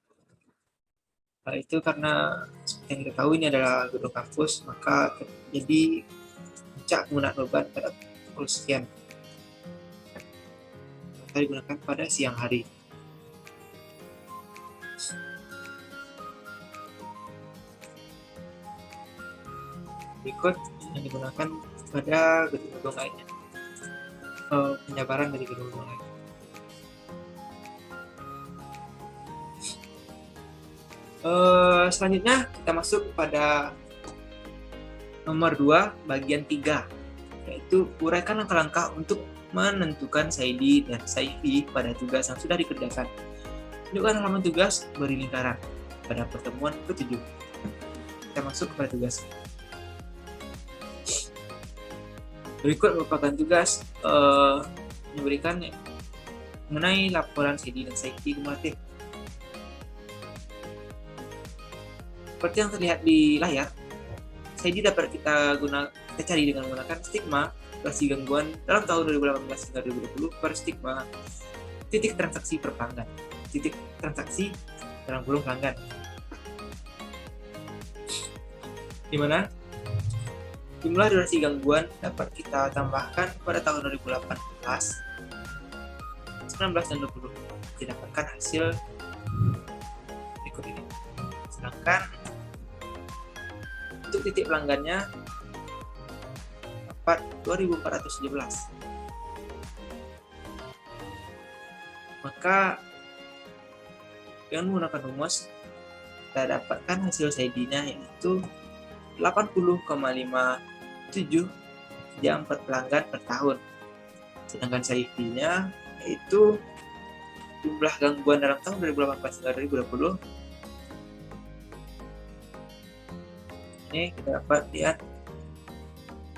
Hal itu karena seperti yang kita tahu ini adalah gedung kampus, maka terjadi puncak penggunaan beban pada pukul sekian, maka digunakan pada siang hari. Berikut yang digunakan pada gedung-gedung lainnya, penjabaran dari gedung-gedung lain. Selanjutnya kita masuk pada nomor 2 bagian 3, yaitu uraikan langkah-langkah untuk menentukan SAIDI dan SAIFI pada tugas yang sudah dikerjakan. Tunjukkan halaman tugas beri lingkaran pada pertemuan ke-7. Kita masuk kepada tugas. Berikut merupakan tugas memberikan mengenai laporan SAIDI dan SAIFI kumulatif. Seperti yang terlihat di layar, SAIDI dapat kita cari dengan menggunakan stigma durasi gangguan dalam tahun 2018 hingga 2020 per stigma titik transaksi per pelanggan, titik transaksi dalam kurung pelanggan, di mana jumlah durasi gangguan dapat kita tambahkan pada tahun 2018, 19, dan 20. Didapatkan hasil berikut ini. Sedangkan untuk titik pelanggannya dapat 2.417. Maka dengan menggunakan rumus kita dapatkan hasil SAIDI-nya yaitu 80,57 jam per pelanggan per tahun. Sedangkan SAIFI-nya yaitu jumlah gangguan dalam tahun 2018 hingga 2020. Ini kita dapat lihat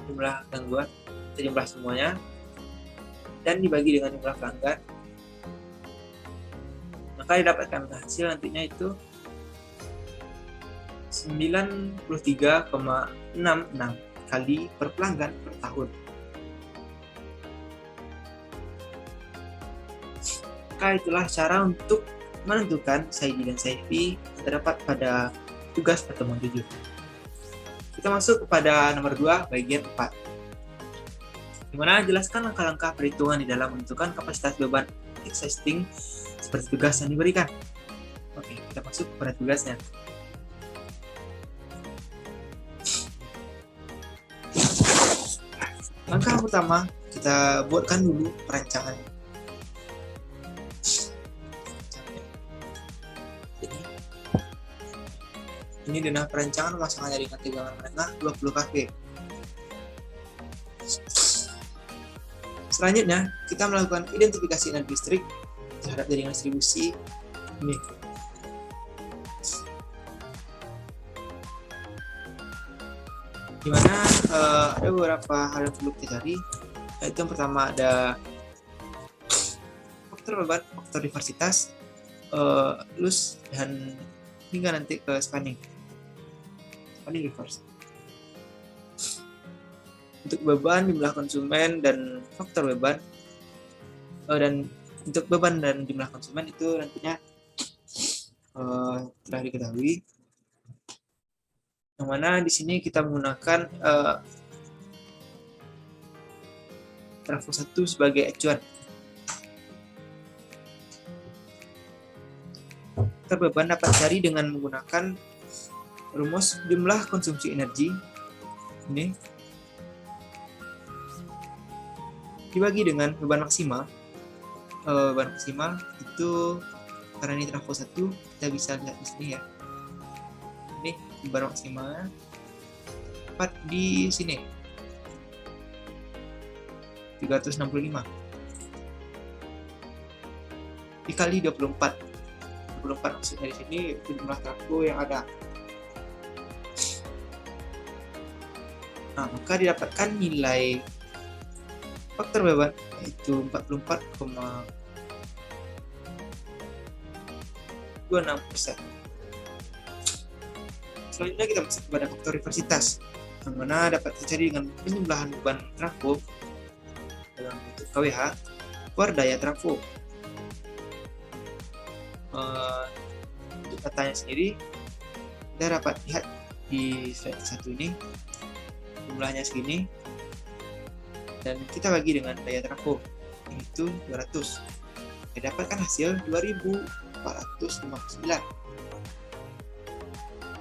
jumlah gangguan, jumlah semuanya, dan dibagi dengan jumlah pelanggan, maka didapatkan hasil nantinya itu 93,66 kali per pelanggan per tahun. Maka itulah cara untuk menentukan SAIDI dan SAIFI yang terdapat pada tugas pertemuan 7. Kita masuk kepada nomor 2, bagian 4. Di mana jelaskan langkah-langkah perhitungan di dalam menentukan kapasitas beban existing seperti tugas yang diberikan. Oke, kita masuk kepada tugasnya. Langkah pertama, kita buatkan dulu perancangan. Ini denah perancangan pemasangan jaringan tegangan menengah 20 kV. Selanjutnya, kita melakukan identifikasi energi listrik terhadap jaringan distribusi ini. Dimana ada beberapa hal yang perlu kita cari, yaitu yang pertama ada faktor beban, faktor diversitas, loss, dan hingga nanti ke spanning reverse. Untuk beban, jumlah konsumen, dan faktor beban, dan untuk beban dan jumlah konsumen itu nantinya telah diketahui. Yang mana di sini kita menggunakan trafo 1 sebagai acuan. Faktor beban dapat dicari dengan menggunakan rumus jumlah konsumsi energi ini dibagi dengan beban maksimal. Beban maksimal itu karena ini trafo 1, kita bisa lihat di sini ya. Ini beban maksimalnya tepat di sini 365 dikali 24 maksudnya di sini itu jumlah trafo yang ada. Nah, maka didapatkan nilai faktor beban yaitu 44,26%. Selanjutnya kita masuk kepada faktor diversitas, yang mana dapat dicari dengan penjumlahan beban trafo dalam bentuk kWh per daya trafo. Untuk datanya sendiri kita dapat lihat di slide 1 ini jumlahnya segini, dan kita bagi dengan daya trafo yaitu 200. Kita dapatkan hasil 2459.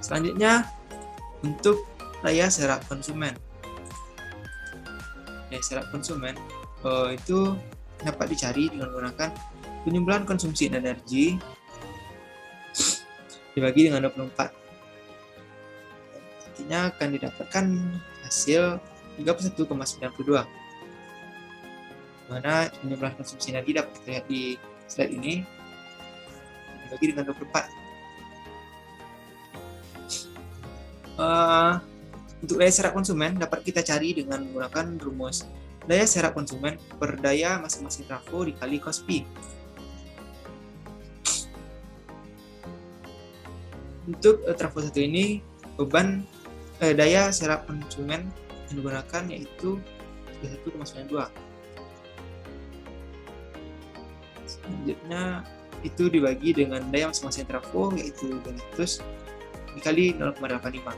Selanjutnya untuk daya serap konsumen. Daya serap konsumen itu dapat dicari dengan menggunakan penjumlahan konsumsi energi dibagi dengan 24. Artinya akan didapatkan hasil 31,92. Mana jumlah konsumsi energi dapat kita lihat di slide ini dibagi dengan 24. Untuk daya serap konsumen dapat kita cari dengan menggunakan rumus daya serap konsumen per daya masing-masing trafo dikali cos P. Untuk trafo 1 ini beban daya serap konsumen yang digunakan yaitu 31,92. Selanjutnya itu dibagi dengan daya masing-masing trafo yaitu 200 dikali 0,85.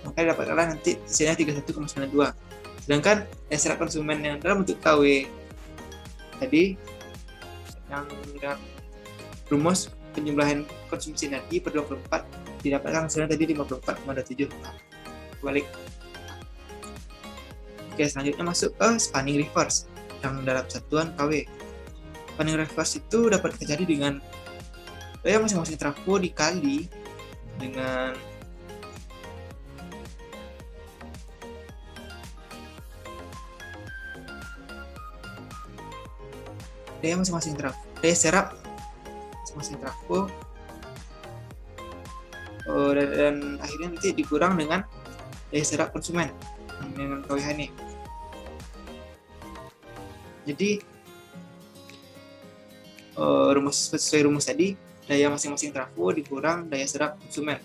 Maka dapatlah nanti hasilnya 31,92. Sedangkan daya serap konsumen yang dalam bentuk KW tadi yang dengan rumus penjumlahan konsumsi energi per 24 didapatkan hasilnya tadi 54,27. Balik. Oke, selanjutnya masuk ke spanning reverse yang dalam satuan KW. Spanning reverse itu dapat kita cari dengan daya masing-masing trafo dikali dengan daya masing-masing trafo, daya serap masing-masing trafo, dan akhirnya nanti dikurang dengan daya serap konsumen dengan KWH ini. Jadi sesuai rumus tadi, daya masing-masing trafo dikurang daya serap konsumen.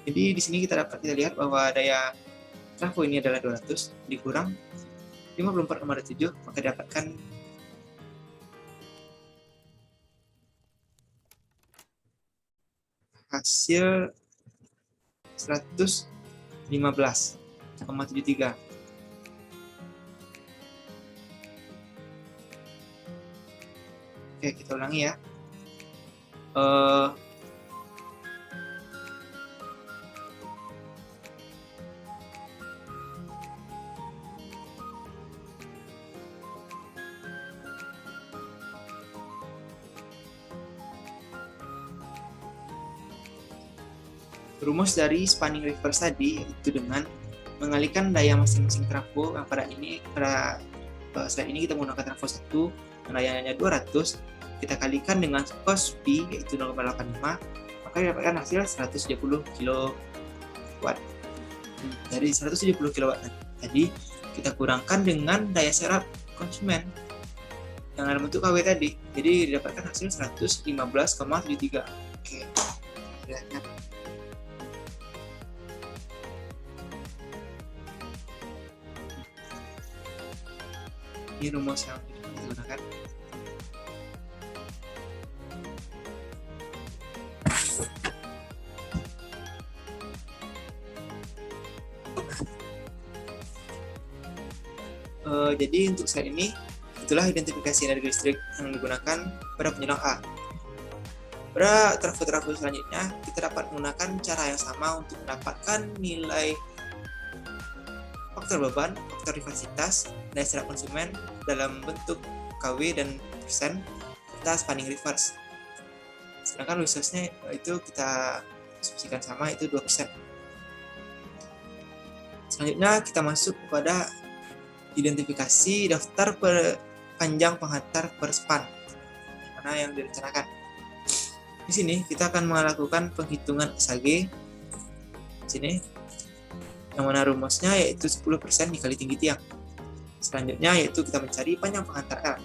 Jadi di sini kita lihat bahwa daya trafo ini adalah 200 dikurang 54,7, maka dapatkan hasil 115,73. Oke, kita ulangi ya. Rumus dari spanning reverse tadi yaitu dengan mengalihkan daya masing-masing trafo yang pada slide ini kita menggunakan trafo 1 yang dayanya 200, kita kalikan dengan cos P yaitu 0,85, maka didapatkan hasil 170 kW. Dari 170 kW tadi kita kurangkan dengan daya serap konsumen yang dalam bentuk KW tadi, jadi didapatkan hasil 115,73. Oke, lihat. Ini rumus yang digunakan. Jadi untuk slide ini, itulah identifikasi energi listrik yang digunakan pada penjualan A. Pada trafo-trafo selanjutnya, kita dapat menggunakan cara yang sama untuk mendapatkan nilai faktor beban, faktor rivalitas, daya serap konsumen dalam bentuk KW dan persen serta spanning reverse. Sedangkan resource-nya itu kita asumsikan sama, itu 2%. Selanjutnya kita masuk kepada identifikasi daftar panjang penghantar per span mana yang direncanakan. Di sini kita akan melakukan penghitungan SAG. Di sini yang mana rumusnya yaitu 10% dikali tinggi tiang. Selanjutnya yaitu kita mencari panjang penghantar L.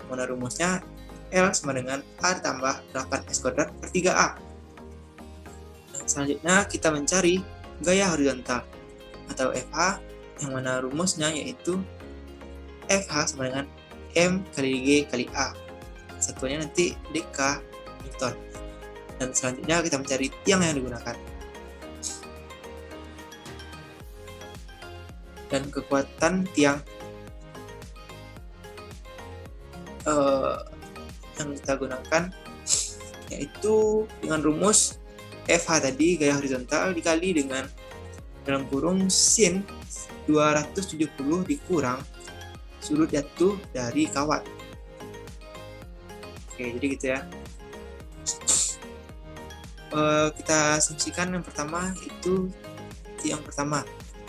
Mana rumusnya L sama dengan A ditambah 8S kuadrat per 3A. Dan selanjutnya kita mencari gaya horizontal atau FH, yang mana rumusnya yaitu FH sama dengan M kali G kali A. Satuannya nanti DK Newton. Dan selanjutnya kita mencari tiang yang digunakan. Dan kekuatan tiang yang kita gunakan yaitu dengan rumus FH tadi, gaya horizontal, dikali dengan dalam kurung sin 270 dikurang sudut jatuh dari kawat. Oke, jadi gitu ya. Kita asumsikan yang pertama itu tiang pertama,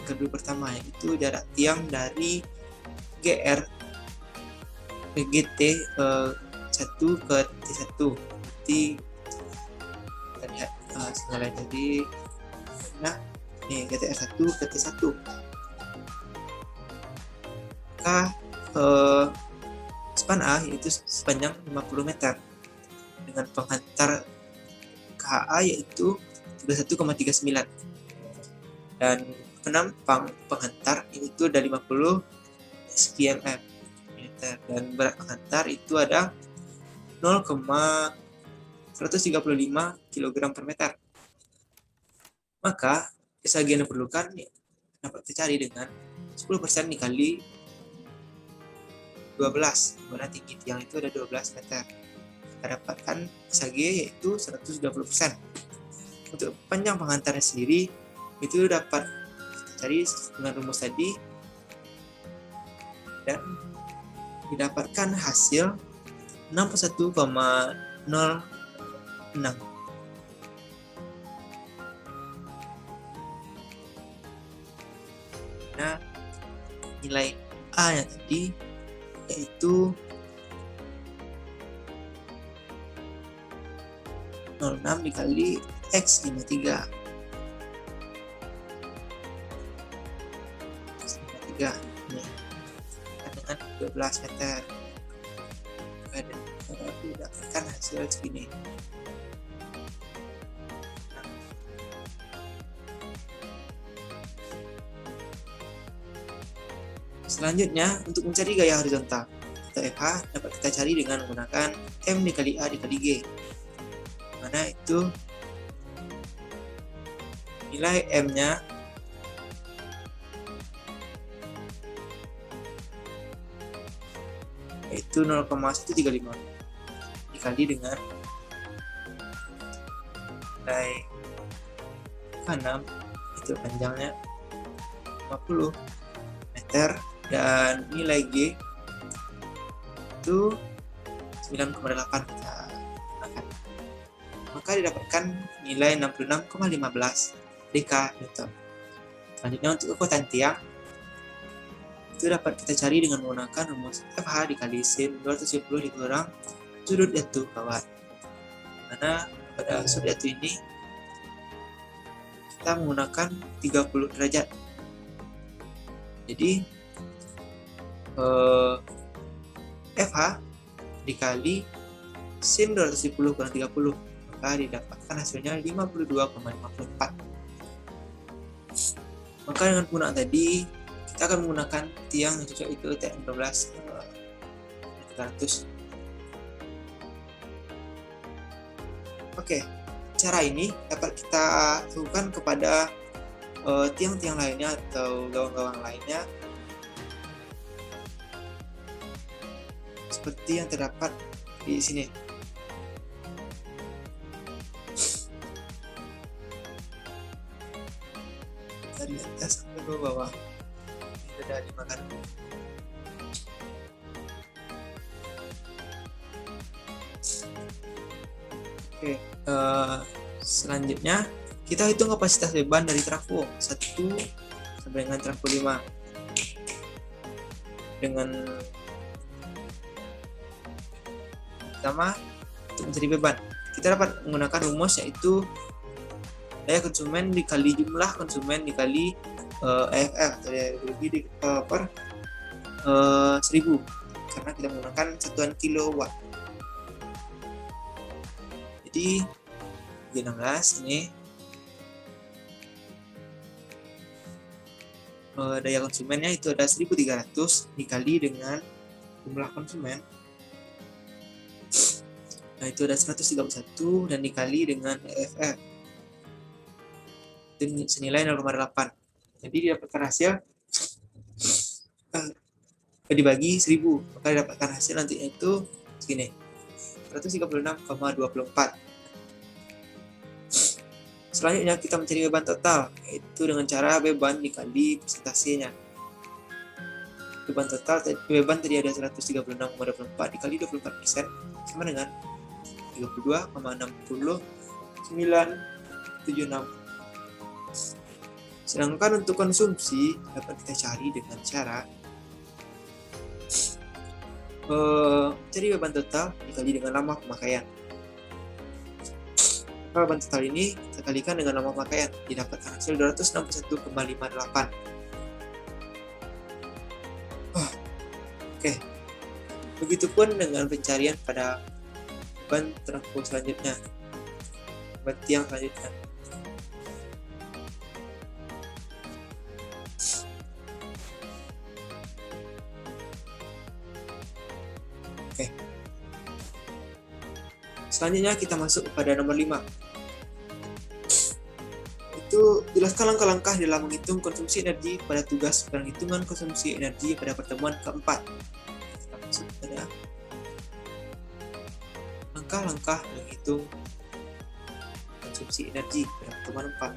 kedua pertama yaitu jarak tiang dari GR GT 1 ke T1. Nanti kita lihat segala jadi, nah ini GTR 1 ke T1. Maka span A yaitu sepanjang 50 meter dengan penghantar KA yaitu 31,39 dan penampang penghantar itu ada 50 SPM dan berat penghantar itu ada 0,135 kg per meter. Maka SAG yang diperlukan dapat dicari dengan 10% dikali 12, dimana tinggi tiang itu ada 12 meter. Kita dapatkan SAG yaitu 120%. Untuk panjang penghantarnya sendiri itu dapat kita cari dengan rumus tadi dan didapatkan hasil 61,06. Nah, nilai A nya tadi yaitu 06 dikali X 53. Ini dengan 12 meter. Dapatkan hasil segini. Selanjutnya, untuk mencari gaya horizontal atau FH dapat kita cari dengan menggunakan M dikali A dikali G, mana itu nilai M-nya yaitu 0,135 dikali dengan nilai K6 itu panjangnya 50 meter dan nilai G itu 9,8 kita gunakan. Maka didapatkan nilai 66,15 dk Newton. Selanjutnya untuk kekuatan tiang itu dapat kita cari dengan menggunakan rumus FH dikali sin 270 dikurang sudut jatuh kawat. Mana pada sudut jatuh ini kita menggunakan 30 derajat. Jadi FH dikali sin 270 kurang 30, maka didapatkan hasilnya 52,54. Maka dengan penggunaan tadi kita akan menggunakan tiang yang cocok itu TM12 300. Oke, cara ini dapat kita lakukan kepada tiang-tiang lainnya atau gawang-gawang lainnya seperti yang terdapat di sini. Dari atas sampai ke bawah ini ada 5 garpu. Oke, selanjutnya kita hitung kapasitas beban dari trafo 1 sampai dengan trafo 5 dengan pertama untuk mencari beban kita dapat menggunakan rumus yaitu daya konsumen dikali jumlah konsumen dikali EFF atau daya energi per 1000 karena kita menggunakan satuan kilowatt. Jadi G16 ini daya konsumennya itu ada 1300 dikali dengan jumlah konsumen, nah itu ada 131 dan dikali dengan EFF itu senilai 0,8. Jadi didapatkan hasil dibagi 1000, maka didapatkan hasil nantinya itu segini 136,24. Selanjutnya kita mencari beban total, yaitu dengan cara beban dikali persentasenya. Beban tadi ada 136,24 dikali 24% sama dengan 32,60976. Sedangkan untuk konsumsi dapat kita cari dengan cara cari beban total dikali dengan lama pemakaian. Beban total ini kita kalikan dengan lama pemakaian, didapatkan hasil 261,58. Oke, begitupun dengan pencarian pada beban trafo selanjutnya, beban tiang selanjutnya. Oke. Selanjutnya kita masuk kepada nomor 5. Itu jelaskan langkah-langkah dalam menghitung konsumsi energi pada tugas penghitungan konsumsi energi pada pertemuan keempat. Kita masuk pada langkah-langkah menghitung konsumsi energi pada pertemuan 4.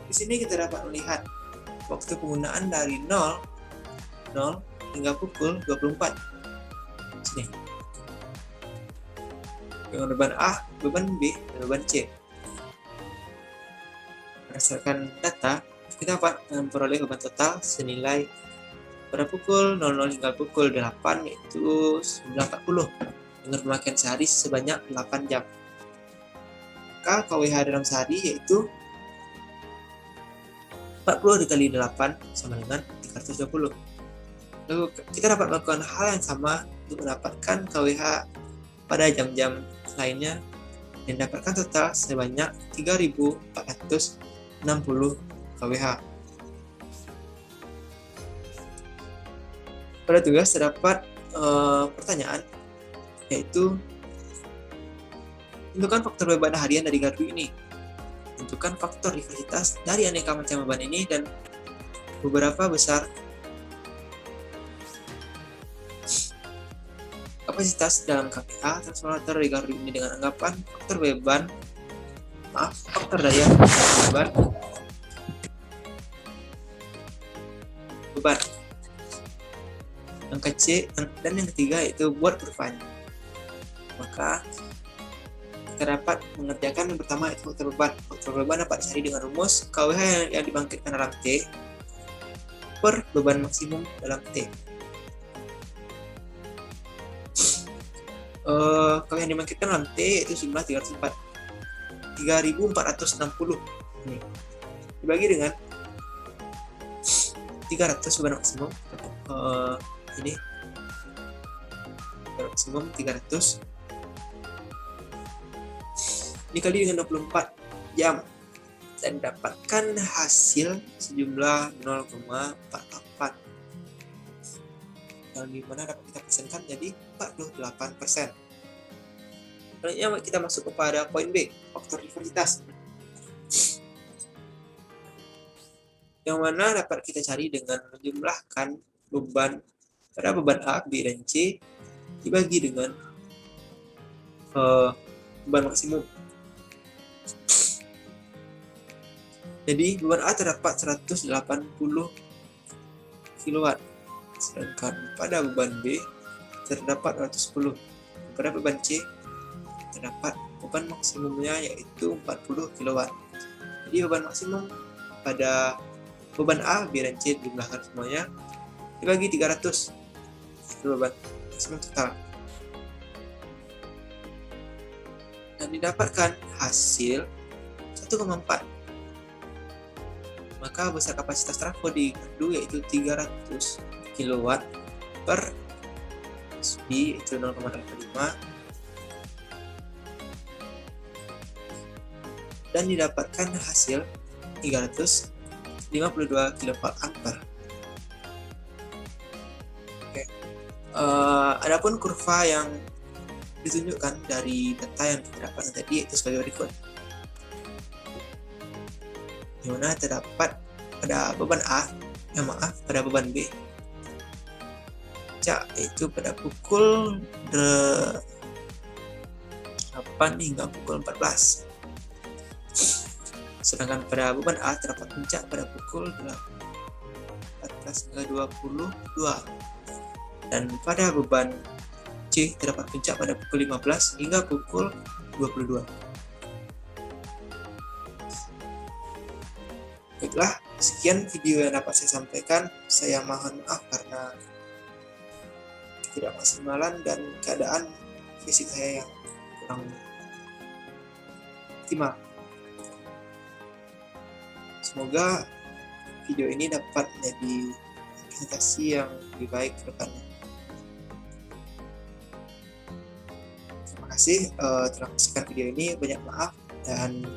Di sini kita dapat melihat waktu penggunaan dari 0 hingga pukul 24. Sini. Dengan beban A, beban B, dan beban C. Berdasarkan data, kita dapat memperoleh beban total senilai pada pukul 00 hingga pukul 8 yaitu 940. dengan pemakaian sehari sebanyak 8 jam. Maka KWH dalam sehari yaitu 40 dikali 8 sama dengan 320. Lalu kita dapat melakukan hal yang sama untuk mendapatkan KWH pada jam-jam lainnya dan dapatkan total sebanyak 3.460 KWH. Pada tugas terdapat pertanyaan, yaitu tentukan faktor beban harian dari gardu ini. Tentukan faktor diversitas dari aneka macam beban ini dan beberapa besar kapasitas dalam KPA transformator dari gardu ini dengan anggapan faktor daya beban. Angka C dan yang ketiga yaitu buat kurvanya. Maka kita dapat mengerjakan yang pertama yaitu faktor beban. Faktor beban dapat dicari dengan rumus KWH yang dibangkitkan dalam T per beban maksimum dalam T. KWH yang dibangkitkan dalam T yaitu jumlah 3.460 ini dibagi dengan 300 beban maksimum, ini beban maksimum 300 dikali dengan 24 jam dan dapatkan hasil sejumlah 0,48 yang dimana dapat kita persenkan jadi 48%. Selanjutnya kita masuk kepada poin B, faktor diversitas, yang mana dapat kita cari dengan menjumlahkan beban pada beban A, B, dan C dibagi dengan beban maksimum. Jadi beban A terdapat 180 kW, sedangkan pada beban B terdapat 210. Pada beban C terdapat beban maksimumnya yaitu 40 kW. Jadi beban maksimum pada beban A, B, dan C dijumlahkan semuanya dibagi 300 itu beban maksimum total dan didapatkan hasil 1,4. Maka besar kapasitas trafo di gardu yaitu 300 kW per SB itu 0,85 dan didapatkan hasil 352 kVA. Adapun kurva yang ditunjukkan dari data yang kita dapatkan tadi itu sebagai berikut. Di mana terdapat pada beban A, pada beban B, yaitu pada pukul 8 hingga pukul 14. Sedangkan pada beban A terdapat puncak pada pukul 14 hingga 22. Dan pada beban C terdapat puncak pada pukul 15 hingga pukul 22. Baiklah, sekian video yang dapat saya sampaikan. Saya mohon maaf karena ketidakmaksimalan dan keadaan fisik saya yang kurang optimal. Semoga video ini dapat menjadi presentasi yang lebih baik ke depannya. Terima kasih telah menyaksikan video ini. Banyak maaf dan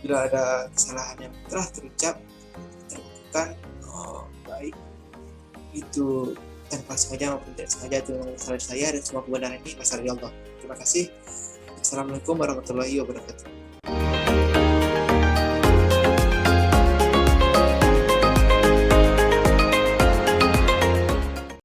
bila ada kesalahan yang telah terucap terlakukan baik itu tanpa sengaja maupun tidak sengaja, itu masalah saya dan semua kebenaran ini masalah Allah. Terima kasih. Assalamualaikum warahmatullahi wabarakatuh.